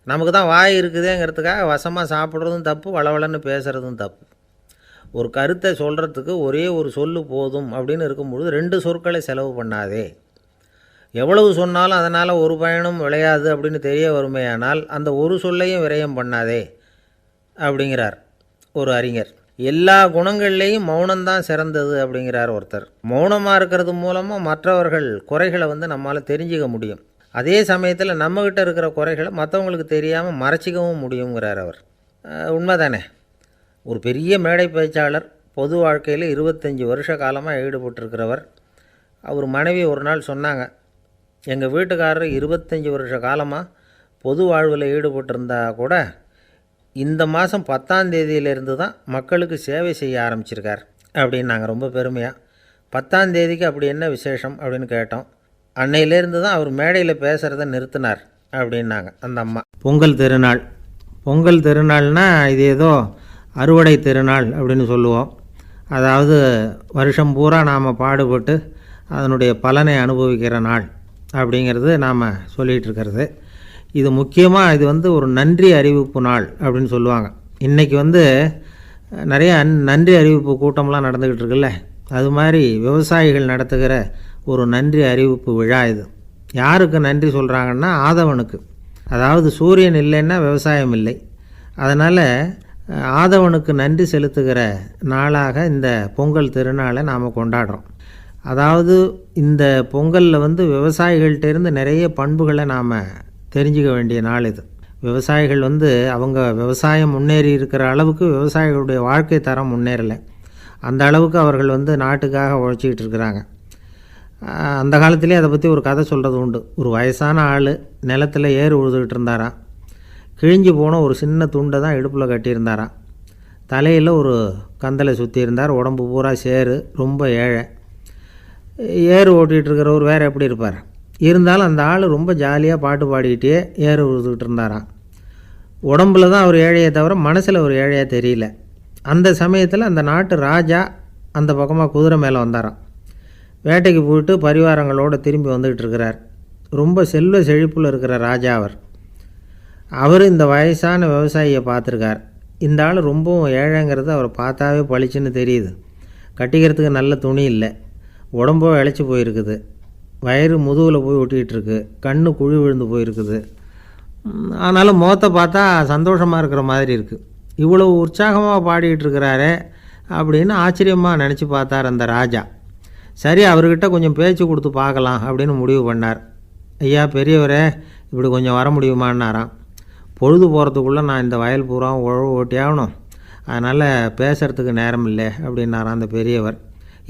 நமக்கு தான் வாய் இருக்குதேங்கிறதுக்காக வசமாக சாப்பிட்றதும் தப்பு, வளவளன்னு பேசுகிறதும் தப்பு. ஒரு கருத்தை சொல்கிறதுக்கு ஒரே ஒரு சொல்லு போதும் அப்படின்னு இருக்கும்பொழுது 2 சொற்களை செலவு பண்ணாதே. எவ்வளவு சொன்னாலும் அதனால் ஒரு பயனும் விளையாது அப்படின்னு தெரிய வருமையானால் அந்த ஒரு சொல்லையும் விரயம் பண்ணாதே அப்படிங்கிறார் ஒரு அறிஞர். எல்லா குணங்கள்லேயும் மௌனம்தான் சிறந்தது அப்படிங்கிறார் ஒருத்தர். மௌனமாக இருக்கிறது மூலமாக மற்றவர்கள் குறைகளை நம்மால் தெரிஞ்சிக்க முடியும். அதே சமயத்தில் நம்மக்கிட்ட இருக்கிற குறைகளை மற்றவங்களுக்கு தெரியாமல் மறைச்சிக்கவும் முடியுங்கிறார் அவர். உண்மைதானே? ஒரு பெரிய மேடை பேச்சாளர், பொது வாழ்க்கையில் 25 வருஷ காலமாக ஈடுபட்டிருக்கிறவர். அவர் மனைவி ஒரு நாள் சொன்னாங்க, எங்கள் வீட்டுக்காரர் 25 வருஷ காலமாக பொது வாழ்வில் ஈடுபட்டிருந்தா கூட இந்த மாதம் 10ஆம் தேதியிலேருந்து தான் மக்களுக்கு சேவை செய்ய ஆரம்பிச்சிருக்கார் அப்படின்னு நாங்கள் ரொம்ப பெருமையாக. 10ஆம் தேதிக்கு அப்படி என்ன விசேஷம் அப்படின்னு கேட்டோம். அன்னையிலேருந்து தான் அவர் மேடையில் பேசுகிறத நிறுத்தினார் அப்படின்னாங்க அந்த அம்மா. பொங்கல் திருநாள். பொங்கல் திருநாள்னால் இது ஏதோ அறுவடை திருநாள் அப்படின்னு சொல்லுவோம். அதாவது வருஷம் பூரா நாம் பாடுபட்டு அதனுடைய பலனை அனுபவிக்கிற நாள் அப்படிங்கிறது நாம் சொல்லிகிட்டு இருக்கிறது. இது முக்கியமாக இது ஒரு நன்றி அறிவிப்பு நாள் அப்படின்னு சொல்லுவாங்க. இன்றைக்கி நிறைய நன்றி அறிவிப்பு கூட்டம்லாம் நடந்துக்கிட்டு இருக்குல்ல, அது மாதிரி விவசாயிகள் நடத்துகிற ஒரு நன்றி அறிவிப்பு விழா இது. யாருக்கு நன்றி சொல்கிறாங்கன்னா ஆதவனுக்கு. அதாவது சூரியன் இல்லைன்னா விவசாயம் இல்லை. அதனால் ஆதவனுக்கு நன்றி செலுத்துகிற நாளாக இந்த பொங்கல் திருநாளை நாம் கொண்டாடுறோம். அதாவது இந்த பொங்கலில் விவசாயிகள்கிட்டேருந்து நிறைய பண்புகளை நாம் தெரிஞ்சுக்க வேண்டிய நாள் இது. விவசாயிகள் அவங்க விவசாயம் முன்னேறி இருக்கிற அளவுக்கு விவசாயிகளுடைய வாழ்க்கை தரம் முன்னேறலை. அந்த அளவுக்கு அவர்கள் நாட்டுக்காக உழைச்சிக்கிட்டு இருக்கிறாங்க. அந்த காலத்திலே அதை பற்றி ஒரு கதை சொல்கிறது உண்டு. ஒரு வயசான ஆள் நிலத்தில் ஏறு உழுதுகிட்டு இருந்தாராம். கிழிஞ்சு போன ஒரு சின்ன துண்டை தான் இடுப்பில் கட்டியிருந்தாராம். தலையில் ஒரு கந்தலை சுற்றி இருந்தார். உடம்பு பூரா சேரு, ரொம்ப ஏழை. ஏறு ஓட்டிகிட்டு இருக்கிறவர் வேறு எப்படி இருப்பார்? இருந்தாலும் அந்த ஆள் ரொம்ப ஜாலியாக பாட்டு பாடிக்கிட்டே ஏறு உழுதுகிட்டு இருந்தாராம். உடம்புல தான் அவர் ஏழையை தவிர மனசில் ஒரு ஏழையாக தெரியல. அந்த சமயத்தில் அந்த நாட்டு ராஜா அந்த பக்கமாக குதிரை மேலே வந்தாராம். வேட்டைக்கு போயிட்டு பரிவாரங்களோடு திரும்பி வந்துக்கிட்டு இருக்கிறார். ரொம்ப செல்வ செழிப்பில் இருக்கிற ராஜா அவர் இந்த வயசான விவசாயியை பார்த்துருக்கார். இந்த ஆள் ரொம்பவும் ஏழைங்கிறது அவர் பார்த்தாவே பளிச்சுன்னு தெரியுது. கட்டிக்கிறதுக்கு நல்ல துணி இல்லை, உடம்போ இழைச்சி போயிருக்குது, வயிறு முதுகில் போய் ஒட்டிக்கிட்டு இருக்கு, கண்ணு குழி விழுந்து போயிருக்குது. ஆனாலும் முகத்தை பார்த்தா சந்தோஷமாக இருக்கிற மாதிரி இருக்குது. இவ்வளோ உற்சாகமாக பாடிக்கிட்டு இருக்கிறாரே அப்படின்னு ஆச்சரியமாக நினச்சி பார்த்தார் அந்த ராஜா. சரி, அவர்கிட்ட கொஞ்சம் பேச்சு கொடுத்து பார்க்கலாம் அப்படின்னு முடிவு பண்ணார். ஐயா பெரியவரே, இப்படி கொஞ்சம் வர முடியுமான்னாராம். பொழுது போகிறதுக்குள்ளே நான் இந்த வயல் பூரா உழவு ஓட்டி ஆகணும், அதனால் பேசுகிறதுக்கு நேரம் இல்லை அப்படின்னாராம் அந்த பெரியவர்.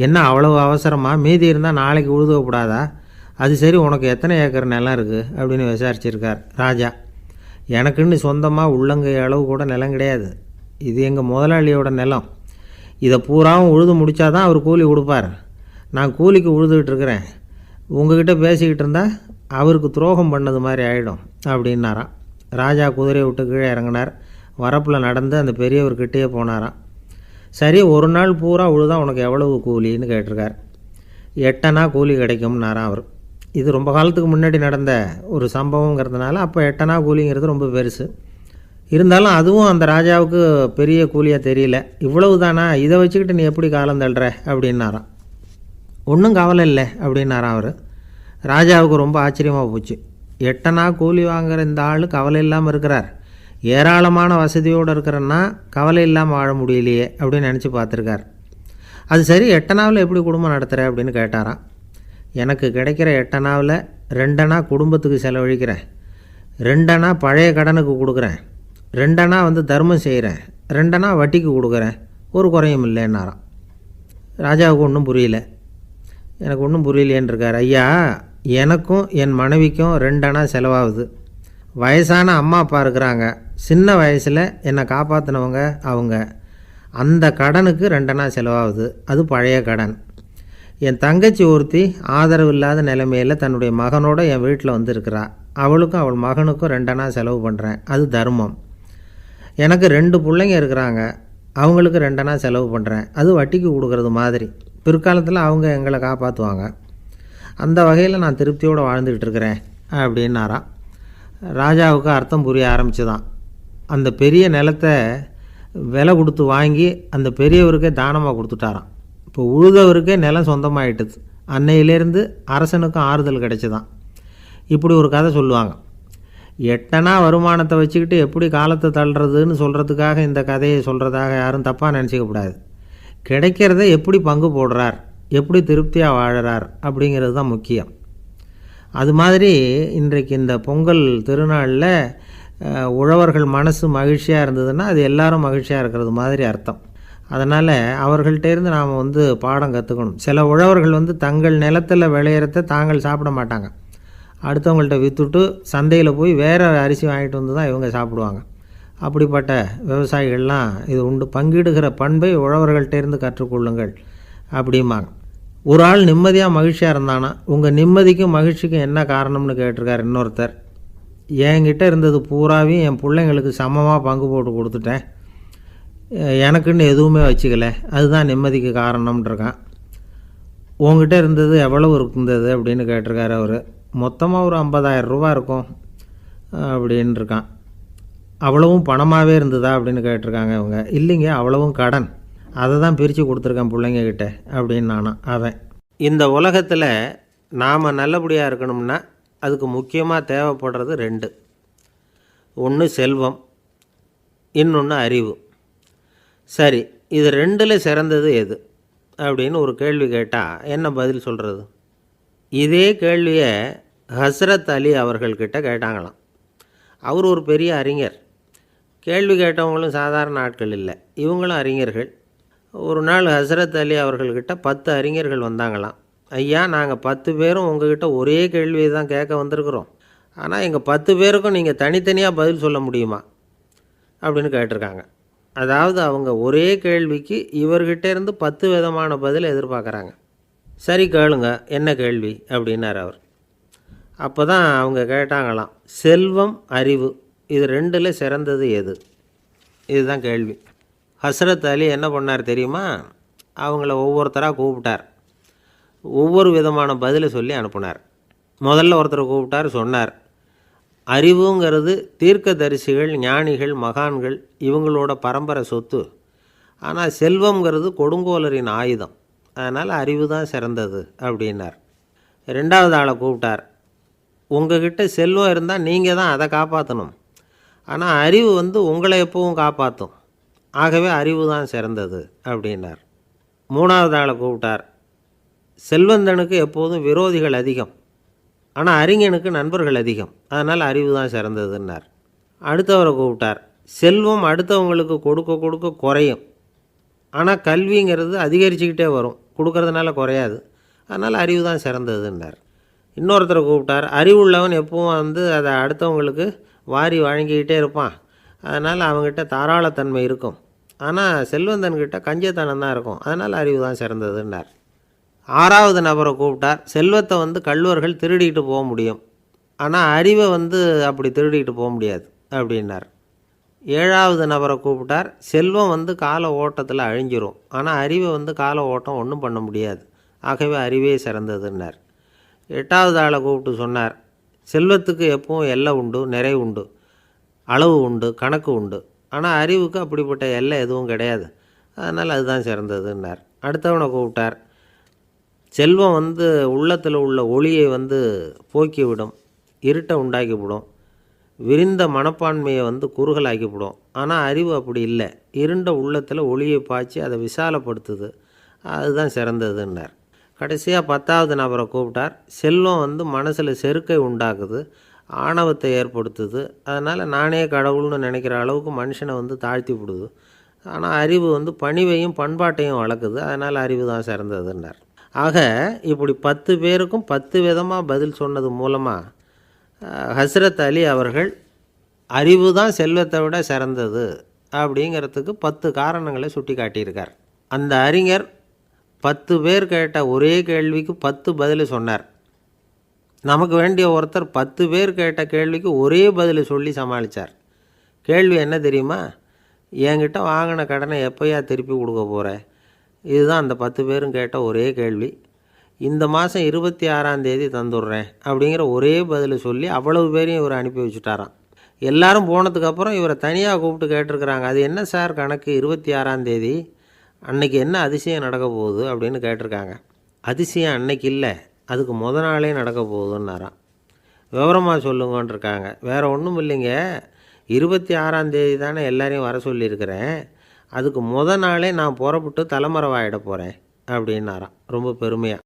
என்ன அவ்வளவு அவசரமாக? மீதி இருந்தால் நாளைக்கு உழுதக்கூடாதா? அது சரி, உனக்கு எத்தனை ஏக்கர் நிலம் இருக்குது அப்படின்னு விசாரிச்சிருக்கார் ராஜா. எனக்குன்னு சொந்தமாக உள்ளங்கை அளவு கூட நிலம் கிடையாது. இது எங்கள் முதலாளியோட நிலம். இதை பூராவும் உழுது முடித்தா தான் அவர் கூலி கொடுப்பார். நான் கூலிக்கு உழுதுகிட்டு இருக்கிறேன். உங்ககிட்ட பேசிக்கிட்டு இருந்தால் அவருக்கு துரோகம் பண்ணது மாதிரி ஆகிடும் அப்படின்னாராம். ராஜா குதிரையை விட்டு கீழே இறங்கினார். வரப்பில் நடந்து அந்த பெரியவர்கிட்டயே போனாராம். சரி, ஒரு நாள் பூரா உழுதா உனக்கு எவ்வளவு கூலின்னு கேட்டிருக்கார். 8 அணா கூலி கிடைக்கும்னாராம் அவர். இது ரொம்ப காலத்துக்கு முன்னாடி நடந்த ஒரு சம்பவங்கிறதுனால அப்போ 8 அணா கூலிங்கிறது ரொம்ப பெருசு. இருந்தாலும் அதுவும் அந்த ராஜாவுக்கு பெரிய கூலியாக தெரியல. இவ்வளவு தானா, இதை வச்சுக்கிட்டு நீ எப்படி காலம் தள்ளுற அப்படின்னாராம். ஒன்றும் கவலை இல்லை அப்படின்னாராம் அவர். ராஜாவுக்கு ரொம்ப ஆச்சரியமாக போச்சு. 8 அணா கூலி வாங்குகிற இந்த ஆள் கவலை இல்லாமல் இருக்கிறார், ஏராளமான வசதியோடு இருக்கிறன்னா கவலை இல்லாமல் வாழ முடியலையே அப்படின்னு நினச்சி பார்த்துருக்கார். அது சரி, 8 அணாவில் எப்படி குடும்பம் நடத்துகிற அப்படின்னு கேட்டாராம். எனக்கு கிடைக்கிற 8 அணாவில் 2 அணா குடும்பத்துக்கு செலவழிக்கிறேன், 2 அணா பழைய கடனுக்கு கொடுக்குறேன், 2 அணா தர்மம் செய்கிறேன், 2 அணா வட்டிக்கு கொடுக்குறேன், ஒரு குறையும் இல்லைன்னாராம். ராஜாவுக்கு ஒன்றும் புரியல. எனக்கு ஒன்றும் புரியலேன்னு இருக்கார். ஐயா, எனக்கும் என் மனைவிக்கும் 2 அணா செலவாகுது. வயசான அம்மா அப்பா இருக்கிறாங்க, சின்ன வயசில் என்னை காப்பாற்றினவங்க அவங்க. அந்த கடனுக்கு 2 அணா செலவாகுது, அது பழைய கடன். என் தங்கச்சி ஒருத்தி ஆதரவு இல்லாத நிலைமையில் தன்னுடைய மகனோட என் வீட்டில் இருக்கிறா, அவளுக்கும் அவள் மகனுக்கும் 2 அணா செலவு பண்ணுறேன், அது தர்மம். எனக்கு 2 பிள்ளைங்க இருக்கிறாங்க, அவங்களுக்கு 2 அணா செலவு பண்ணுறேன், அது வட்டிக்கு கொடுக்கறது மாதிரி. பிற்காலத்தில் அவங்க எங்களை காப்பாற்றுவாங்க. அந்த வகையில் நான் திருப்தியோடு வாழ்ந்துக்கிட்டு இருக்கிறேன் அப்படின்னாராம். ராஜாவுக்கு அர்த்தம் புரிய ஆரம்பிச்சுதான். அந்த பெரிய நிலத்தை விலை கொடுத்து வாங்கி அந்த பெரியவருக்கே தானமாக கொடுத்துட்டாராம். இப்போ உழுதவருக்கே நிலம் சொந்தமாயிட்டுது. அன்னையிலேருந்து அரசனுக்கும் ஆறுதல் கிடைச்சிதான். இப்படி ஒரு கதை சொல்லுவாங்க. 8 அணா வருமானத்தை வச்சுக்கிட்டு எப்படி காலத்தை தள்ளுறதுன்னு சொல்கிறதுக்காக இந்த கதையை சொல்கிறதாக யாரும் தப்பாக நினச்சிக்கக்கூடாது. கிடைக்கிறத எப்படி பங்கு போடுறார், எப்படி திருப்தியாக வாழறார் அப்படிங்கிறது தான் முக்கியம். அது மாதிரி இன்றைக்கு இந்த பொங்கல் திருநாளில் உழவர்கள் மனசு மகிழ்ச்சியாக இருந்ததுன்னா அது எல்லாரும் மகிழ்ச்சியாக இருக்கிறது மாதிரி அர்த்தம். அதனால் அவர்கள்ட்டேருந்து நாம் பாடம் கற்றுக்கணும். சில உழவர்கள் தங்கள் நிலத்தில் விளையிறத தாங்கள் சாப்பிட மாட்டாங்க, அடுத்தவங்கள்ட்ட விற்றுட்டு சந்தையில் போய் வேறு அரிசி வாங்கிட்டு வந்து தான் இவங்க சாப்பிடுவாங்க. அப்படிப்பட்ட விவசாயிகள்லாம் இது உண்டு. பங்கிடுகிற பண்பை உழவர்கள்ட்டேருந்து கற்றுக்கொள்ளுங்கள் அப்படிம்பாங்க. ஒரு ஆள் நிம்மதியாக மகிழ்ச்சியாக இருந்தானா, உங்கள் நிம்மதிக்கும் மகிழ்ச்சிக்கும் என்ன காரணம்னு கேட்டிருக்கார் இன்னொருத்தர். என்கிட்ட இருந்தது பூராவையும் என் பிள்ளைங்களுக்கு சமமாக பங்கு போட்டு கொடுத்துட்டேன், எனக்குன்னு எதுவுமே வச்சுக்கல, அதுதான் நிம்மதிக்கு காரணம்ன்றிருக்கான். உங்ககிட்ட இருந்தது எவ்வளவு இருந்தது அப்படின்னு கேட்டிருக்காரு அவர். மொத்தமாக ஒரு 50,000 ரூபா இருக்கும் அப்படின்னு இருக்கான். அவ்வளவும் பணமாகவே இருந்ததா அப்படின்னு கேட்டிருக்காங்க இவங்க. இல்லைங்க, அவ்வளவும் கடன், அதை தான் பிரித்து கொடுத்துருக்கேன் பிள்ளைங்கக்கிட்ட அப்படின்னு நானும் அவன். இந்த உலகத்தில் நாம் நல்லபடியாக இருக்கணும்னா அதுக்கு முக்கியமாக தேவைப்படுறது 2. ஒன்று செல்வம், இன்னொன்று அறிவு. சரி, இது 2ல் சிறந்தது எது அப்படின்னு ஒரு கேள்வி கேட்டால் என்ன பதில் சொல்கிறது? இதே கேள்வியை ஹஸ்ரத் அலி அவர்கள்கிட்ட கேட்டாங்களாம். அவர் ஒரு பெரிய அறிஞர். கேள்வி கேட்டவங்களும் சாதாரண ஆட்கள் இல்லை, இவங்களும் அறிஞர்கள். ஒரு நாள் ஹஸ்ரத் அலி அவர்கள்கிட்ட 10 அறிஞர்கள் வந்தாங்களாம். ஐயா, நாங்கள் 10 பேரும் உங்ககிட்ட ஒரே கேள்வியை தான் கேட்க வந்திருக்கிறோம், ஆனால் எங்கள் 10 பேருக்கும் நீங்கள் தனித்தனியாக பதில் சொல்ல முடியுமா அப்படின்னு கேட்டிருக்காங்க. அதாவது அவங்க ஒரே கேள்விக்கு இவர்கிட்ட இருந்து 10 விதமான பதில் எதிர்பார்க்குறாங்க. சரி கேளுங்க, என்ன கேள்வி அப்படின்னார் அவர். அப்போ தான் அவங்க கேட்டாங்களாம், செல்வம் அறிவு இது 2ல் சிறந்தது எது? இதுதான் கேள்வி. ஹஸ்ரத் அலி என்ன பண்ணார் தெரியுமா? அவங்கள ஒவ்வொருத்தராக கூப்பிட்டார், ஒவ்வொரு விதமான பதிலை சொல்லி அனுப்புனார். முதல்ல ஒருத்தரை கூப்பிட்டார், சொன்னார், அறிவுங்கிறது தீர்க்கதரிசிகள், ஞானிகள், மகான்கள் இவங்களோட பரம்பரை சொத்து. ஆனால் செல்வங்கிறது கொடுங்கோலரின் ஆயுதம், அதனால் அறிவு தான் சிறந்தது அப்படின்னார். 2வது ஆளை கூப்பிட்டார், உங்ககிட்ட செல்வம் இருந்தால் நீங்கள் தான் அதை காப்பாற்றணும், ஆனால் அறிவு உங்களை எப்பவும் காப்பாற்றும், ஆகவே அறிவு தான் சிறந்தது அப்படின்னார். 3வது ஆளை கூப்பிட்டார், செல்வந்தனுக்கு எப்போதும் விரோதிகள் அதிகம், ஆனால் அறிஞனுக்கு நண்பர்கள் அதிகம், அதனால் அறிவு தான் சிறந்ததுன்னார். அடுத்தவரை கூப்பிட்டார், செல்வம் அடுத்தவங்களுக்கு கொடுக்க கொடுக்க குறையும், ஆனால் கல்விங்கிறது அதிகரிச்சுக்கிட்டே வரும், கொடுக்கறதுனால குறையாது, அதனால் அறிவு தான் சிறந்ததுன்னார். இன்னொருத்தரை கூப்பிட்டார், அறிவுள்ளவன் எப்பவும் அதை அடுத்தவங்களுக்கு வாரி வழங்கிக்கிட்டே இருப்பான், அதனால் அவங்ககிட்ட தாராளத்தன்மை இருக்கும், ஆனால் செல்வந்தன்கிட்ட கஞ்சத்தனம் தான் இருக்கும், அதனால் அறிவு தான் சிறந்ததுன்னார். 6வது நபரை கூப்பிட்டார், செல்வத்தை கள்வர்கள் திருடிட்டு போக முடியும், ஆனால் அறிவை அப்படி திருடிட்டு போக முடியாது அப்படின்னார். 7வது நபரை கூப்பிட்டார், செல்வம் கால ஓட்டத்தில் அழிஞ்சிரும், ஆனால் அறிவை கால ஓட்டம் ஒன்றும் பண்ண முடியாது, ஆகவே அறிவே சிறந்ததுன்னார். 8வது ஆளை கூப்பிட்டு சொன்னார், செல்வத்துக்கு எப்பவும் எல்லை உண்டு, நிறை உண்டு, அளவு உண்டு, கணக்கு உண்டு, ஆனால் அறிவுக்கு அப்படிப்பட்ட எல்லை எதுவும் கிடையாது, அதனால் அதுதான் சிறந்ததுன்னார். அடுத்தவனை கூப்பிட்டார், செல்வம் உள்ளத்தில் உள்ள ஒளியை போக்கிவிடும், இருட்டை உண்டாக்கிவிடும். விரிந்த மனப்பான்மையை குறுகலாக்கிவிடும். ஆனால் அறிவு அப்படி இல்லை. இருண்ட உள்ளத்தில் ஒளியை பாய்ச்சி அதை விசாலப்படுத்துது. அதுதான் சிறந்ததுன்னார். கடைசியாக 10வது நபரை கூப்பிட்டார். செல்வம் மனசில் செருக்கை உண்டாக்குது, ஆணவத்தை ஏற்படுத்துது. அதனால் நானே கடவுள்னு நினைக்கிற அளவுக்கு மனுஷனை தாழ்த்தி விடுது. ஆனால் அறிவு பணிவையும் பண்பாட்டையும் வளர்க்குது. அதனால் அறிவு தான் சிறந்ததுன்னார். ஆக இப்படி 10 பேருக்கும் 10 விதமாக பதில் சொன்னது மூலமாக ஹஸ்ரத் அலி அவர்கள் அறிவு தான் செல்வத்தை விட சிறந்தது அப்படிங்கிறதுக்கு 10 காரணங்களை சுட்டி காட்டியிருக்கார். அந்த அறிஞர் 10 பேர் கேட்ட ஒரே கேள்விக்கு 10 பதில் சொன்னார். நமக்கு வேண்டிய ஒருத்தர் 10 பேர் கேட்ட கேள்விக்கு ஒரே பதில் சொல்லி சமாளித்தார். கேள்வி என்ன தெரியுமா? என்கிட்ட வாங்கின கடனை எப்போயா திருப்பி கொடுக்க போகிற? இதுதான் அந்த 10 பேரும் கேட்ட ஒரே கேள்வி. இந்த மாதம் 26ஆம் தேதி தந்துடுறேன் அப்படிங்கிற ஒரே பதில் சொல்லி அவ்வளவு பேரையும் இவர் அனுப்பி வச்சுட்டாராம். எல்லாரும் போனதுக்கப்புறம் இவரை தனியாக கூப்பிட்டு கேட்டிருக்கிறாங்க. அது என்ன சார் கணக்கு, 26ஆம் தேதி அன்னைக்கு என்ன அதிசயம் நடக்க போகுது அப்படின்னு கேட்டிருக்காங்க. அதிசயம் அன்னைக்கு இல்லை, அதுக்கு நாளே நடக்க போகுதுன்னாராம். விவரமாக சொல்லுங்கன்றிருக்காங்க. வேறு ஒன்றும் இல்லைங்க, 26ஆம் தேதி தானே எல்லாரையும் வர சொல்லியிருக்கிறேன், அதுக்கு நாளே நான் புறப்பட்டு தலைமறைவாயிட போகிறேன் அப்படின்னாராம் ரொம்ப பெருமையாக.